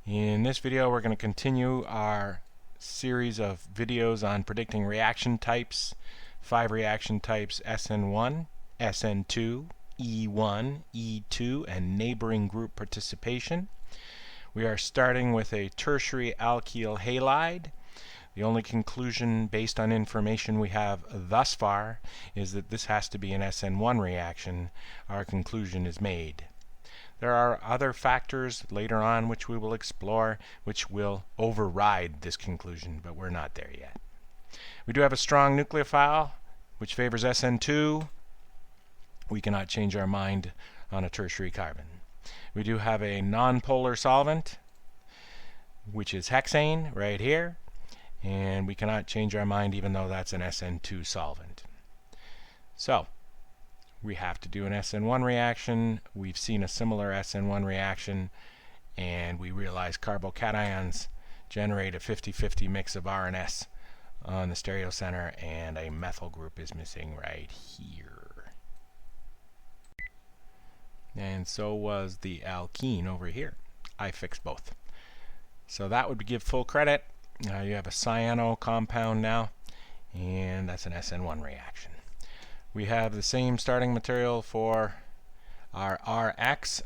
In this video we're going to continue our series of videos on predicting reaction types, 5 reaction types SN1, SN2, E1, E2, and neighboring group participation. We are starting with a tertiary alkyl halide. The only conclusion based on information we have thus far is that this has to be an SN1 reaction. Our conclusion is made. There are other factors later on which we will explore which will override this conclusion, but we're not there yet. We do have a strong nucleophile which favors SN2. We cannot change our mind on a tertiary carbon. We do have a nonpolar solvent which is hexane right here, and we cannot change our mind even though that's an SN2 solvent. So we have to do an SN1 reaction. We've seen a similar SN1 reaction, and we realize carbocations generate a 50-50 mix of R and S on the stereocenter, and a methyl group is missing right here. And so was the alkene over here. I fixed both. So that would give full credit. You have a cyano compound now, and that's an SN1 reaction. We have the same starting material for our Rx.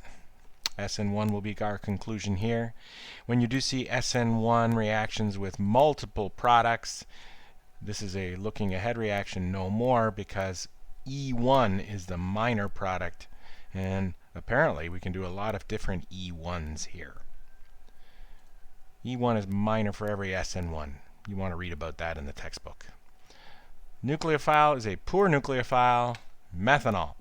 SN1 will be our conclusion here. When you do see SN1 reactions with multiple products, this is a looking ahead reaction no more, because E1 is the minor product, and apparently we can do a lot of different E1s here. E1 is minor for every SN1. You want to read about that in the textbook. Nucleophile is a poor nucleophile, methanol.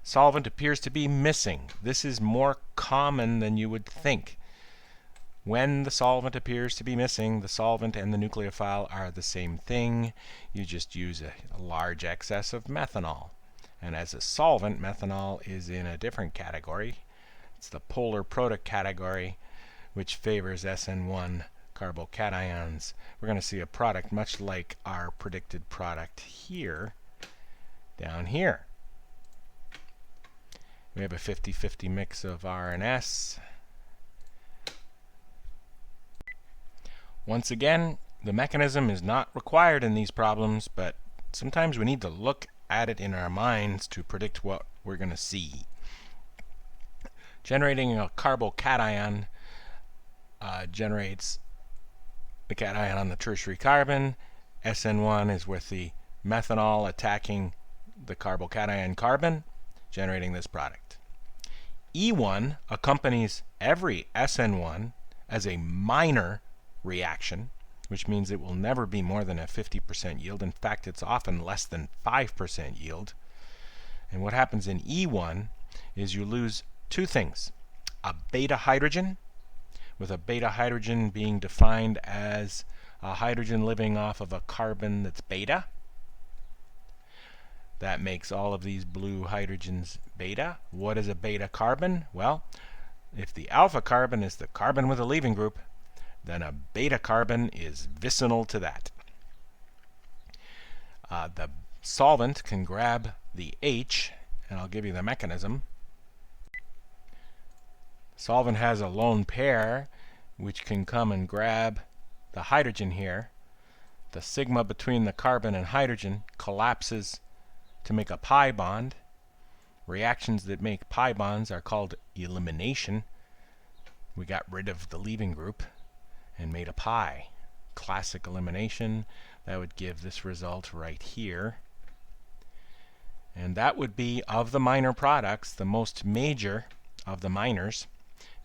Solvent appears to be missing. This is more common than you would think. When the solvent appears to be missing, the solvent and the nucleophile are the same thing. You just use a large excess of methanol. And as a solvent, methanol is in a different category. It's the polar product category, which favors SN1 carbocations. We're going to see a product much like our predicted product here, down here. We have a 50-50 mix of R and S. Once again, the mechanism is not required in these problems, but sometimes we need to look at it in our minds to predict what we're going to see. Generating a carbocation generates the cation on the tertiary carbon. SN1 is with the methanol attacking the carbocation carbon, generating this product. E1 accompanies every SN1 as a minor reaction, which means it will never be more than a 50% yield. In fact, it's often less than 5% yield. And what happens in E1 is you lose two things: a beta hydrogen, with a beta hydrogen being defined as a hydrogen living off of a carbon that's beta. That makes all of these blue hydrogens beta. What is a beta carbon? Well, if the alpha carbon is the carbon with a leaving group, then a beta carbon is vicinal to that. The solvent can grab the H, and I'll give you the mechanism. Solvent has a lone pair which can come and grab the hydrogen here. The sigma between the carbon and hydrogen collapses to make a pi bond. Reactions that make pi bonds are called elimination. We got rid of the leaving group and made a pi. Classic elimination. That would give this result right here. And that would be, of the minor products, the most major of the minors,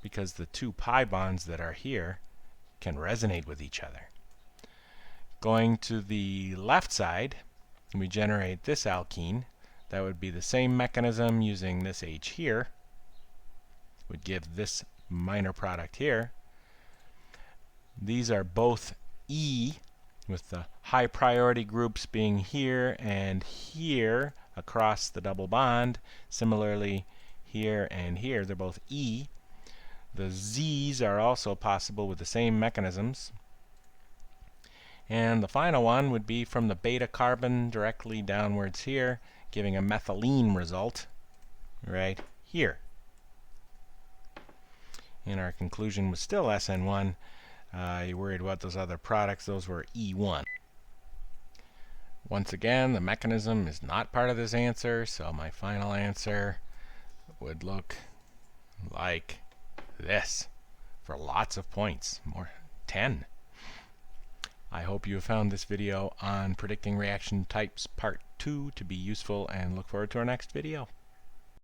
because the two pi bonds that are here can resonate with each other. Going to the left side, we generate this alkene. That would be the same mechanism using this H here. Would give this minor product here. These are both E, with the high priority groups being here and here across the double bond. Similarly, here and here, they're both E. The Z's are also possible with the same mechanisms. And the final one would be from the beta carbon directly downwards here, giving a methylene result right here. and our conclusion was still SN1. You're worried about those other products. Those were E1. Once again, the mechanism is not part of this answer, so my final answer would look like this for lots of points, more 10. I hope you have found this video on predicting reaction types part 2 to be useful, and look forward to our next video.